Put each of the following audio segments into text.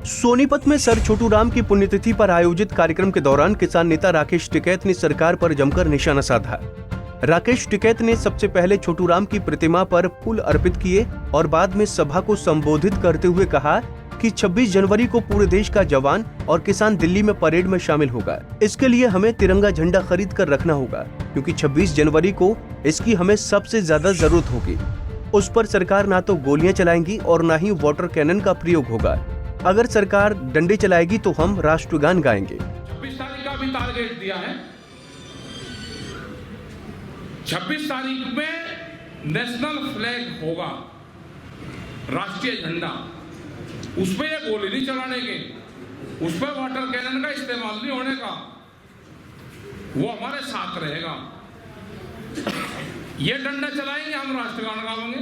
सोनीपत में सर छोटू राम की पुण्यतिथि पर आयोजित कार्यक्रम के दौरान किसान नेता राकेश टिकैत ने सरकार पर जमकर निशाना साधा। राकेश टिकैत ने सबसे पहले छोटू राम की प्रतिमा पर फूल अर्पित किए और बाद में सभा को संबोधित करते हुए कहा कि 26 जनवरी को पूरे देश का जवान और किसान दिल्ली में परेड में शामिल होगा। इसके लिए हमें तिरंगा झंडा खरीद कर रखना होगा, क्योंकि 26 जनवरी को इसकी हमें सबसे ज्यादा जरूरत होगी। उस पर सरकार ना तो गोलियां चलाएंगी और ना ही वाटर कैनन का प्रयोग होगा। अगर सरकार डंडे चलाएगी तो हम राष्ट्रगान गाएंगे। 26 तारीख का भी टारगेट दिया है। 26 तारीख में नेशनल फ्लैग होगा, राष्ट्रीय झंडा। उस पर ये गोली नहीं चलाने के, उस पर वाटर कैनन का इस्तेमाल नहीं होने का, वो हमारे साथ रहेगा। ये डंडा चलाएंगे, हम राष्ट्रगान गाएंगे।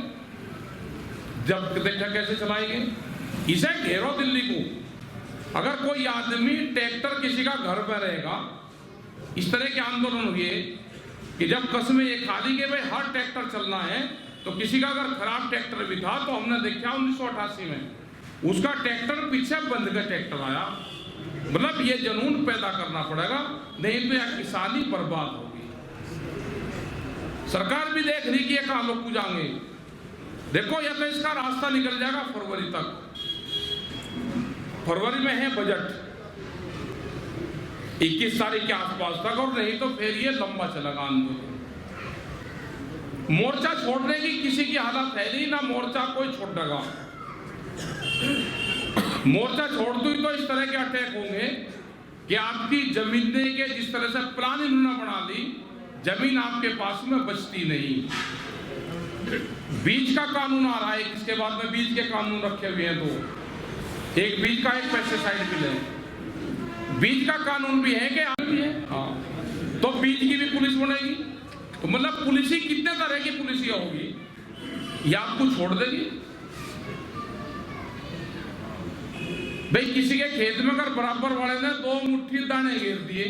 जब देखा कैसे चलाएंगे, इसे घेरो दिल्ली को। अगर कोई आदमी ट्रैक्टर किसी का घर पर रहेगा, इस तरह के आंदोलन हुए कि जब कस्में ये खाली के भाई हर ट्रैक्टर चलना है, तो किसी का अगर खराब ट्रैक्टर भी था तो हमने देखा 1988 में उसका ट्रैक्टर पीछे बंद का ट्रैक्टर आया। मतलब ये जुनून पैदा करना पड़ेगा, नहीं तो यह किसानी बर्बाद होगी। सरकार भी देख रही कि ये कहां लोग जाएंगे। देखो या तो इसका रास्ता निकल जाएगा फरवरी तक। फरवरी में है बजट 21 तारीख के आसपास तक, और नहीं तो फिर ये लंबा चलेगा आंदोलन। मोर्चा छोड़ने की किसी की हालत है नहीं, ना मोर्चा कोई छोड़ेगा। मोर्चा छोड़ दो तो इस तरह के अटैक होंगे कि आपकी जमीन के जिस तरह से प्लान इन्होंने बना ली, जमीन आपके पास में बचती नहीं। बीज का कानून आ रहा है, इसके बाद में बीज के कानून रखे हुए हैं दो, एक बीज का, एक पेस्टिसाइड बिल है। बीज का कानून भी है कि भी है, हाँ। तो बीज की भी पुलिस बनेगी, तो मतलब पुलिस ही कितने तरह की पुलिस होगी, या आपको छोड़ देगी। भाई किसी के खेत में अगर बराबर वाले ने 2 मुट्ठी दाने घेर दिए,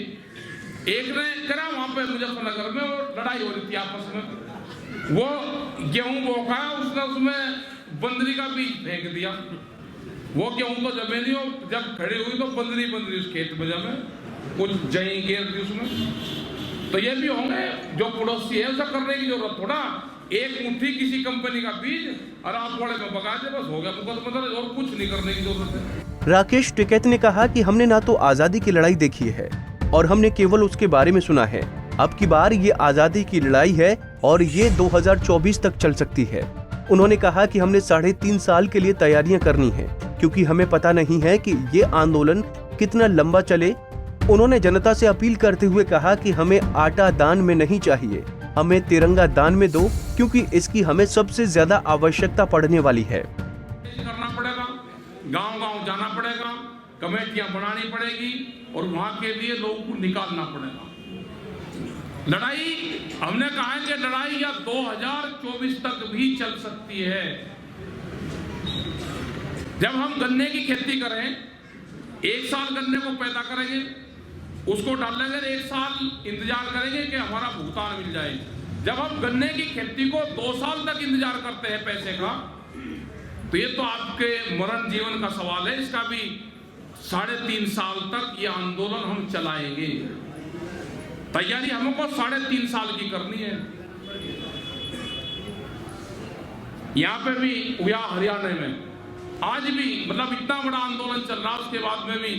एक ने करा वहां पे मुजफ्फरनगर में, वो लड़ाई हो रही थी आपस में, वो गेहूं बोका, उसने उसमें बंदरी का बीज फेंक दिया। वो गेहूं तो जमे नहीं, हो जब खड़ी हुई तो बंदरी उस खेत में जमे, कुछ जई घेर दी उसमें। तो ये भी होंगे जो पड़ोसी है, उसे करने की जरूरत थोड़ा। एक मुट्ठी किसी कंपनी का बीज और आप बड़े में बगा दे, बस हो गया मुकदमा, और कुछ नहीं करने की जरूरत है। राकेश टिकैत ने कहा कि हमने ना तो आजादी की लड़ाई देखी है और हमने केवल उसके बारे में सुना है। अब की बार ये आजादी की लड़ाई है और ये 2024 तक चल सकती है। उन्होंने कहा कि हमने 3.5 साल के लिए तैयारियां करनी है, क्योंकि हमें पता नहीं है कि ये आंदोलन कितना लंबा चले। उन्होंने जनता से अपील करते हुए कहा कि हमें आटा दान में नहीं चाहिए, हमें तिरंगा दान में दो, क्योंकि इसकी हमें सबसे ज्यादा आवश्यकता पड़ने वाली है। करना पड़ेगा, गांव-गांव जाना पड़ेगा, कमेटियां बनानी पड़ेगी और वहां के लिए लोगों को निकालना पड़ेगा। लड़ाई हमने कहा है कि लड़ाई या 2024 तक भी चल सकती है। जब हम गन्ने की खेती करें, 1 साल गन्ने को पैदा करेंगे, उसको डालेंगे, 1 साल इंतजार करेंगे कि हमारा भुगतान मिल जाए। जब हम गन्ने की खेती को 2 साल तक इंतजार करते हैं पैसे का, तो ये तो आपके मरण जीवन का सवाल है। इसका भी 3.5 साल तक ये आंदोलन हम चलाएंगे। तैयारी हमको 3.5 साल की करनी है। यहां पे भी या हरियाणा में आज भी मतलब इतना बड़ा आंदोलन चल रहा है, उसके बाद में भी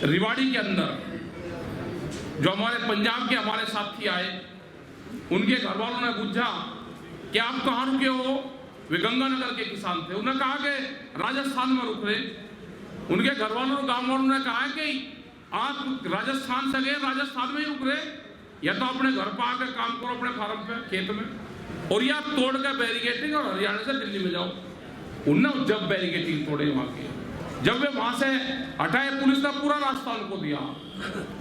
रिवाड़ी के अंदर जो हमारे पंजाब के हमारे साथी आए, उनके घर वालों ने पूछा कि आप कहाँ रुके हो। वे गंगानगर के किसान थे। उन्होंने कहा कि राजस्थान में रुक रहे। उनके घर वालों गांव वालों ने कहा कि आप राजस्थान से गए, राजस्थान में ही रुक रहे, या तो अपने घर पर आकर काम करो, अपने फार्म पे, खेत में, और या तोड़ कर बैरिकेटिंग और हरियाणा से दिल्ली में जाओ। उन्होंने जब बैरिकेटिंग तोड़े वहां के, जब वे वहां से हटाए, पुलिस ने पूरा रास्ता उनको दिया,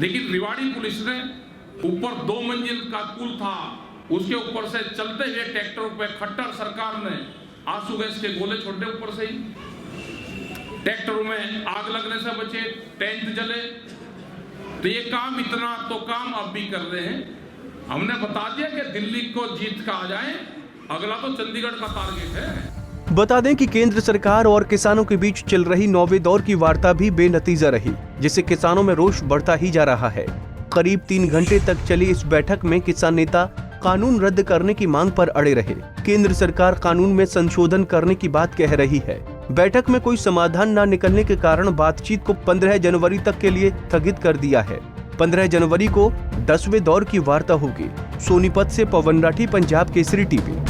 लेकिन रिवाड़ी पुलिस ने ऊपर 2 मंजिल का पुल था, उसके ऊपर से चलते हुए ट्रैक्टर पे खट्टर सरकार ने आंसू गैस के गोले छोड़े ऊपर से ही। ट्रैक्टरों में आग लगने से बचे, टेंट जले। तो ये काम इतना तो काम अब भी कर रहे हैं। हमने बता दिया कि दिल्ली को जीत का आ जाए, अगला तो चंडीगढ़ का टारगेट है। बता दें कि केंद्र सरकार और किसानों के बीच चल रही 9वें दौर की वार्ता भी बेनतीजा रही, जिससे किसानों में रोष बढ़ता ही जा रहा है। करीब 3 घंटे तक चली इस बैठक में किसान नेता कानून रद्द करने की मांग पर अड़े रहे। केंद्र सरकार कानून में संशोधन करने की बात कह रही है। बैठक में कोई समाधान न निकलने के कारण बातचीत को 15 जनवरी तक के लिए स्थगित कर दिया है। 15 जनवरी को 10वें दौर की वार्ता होगी। सोनीपत से पवन राठी, पंजाब केसरी टीवी।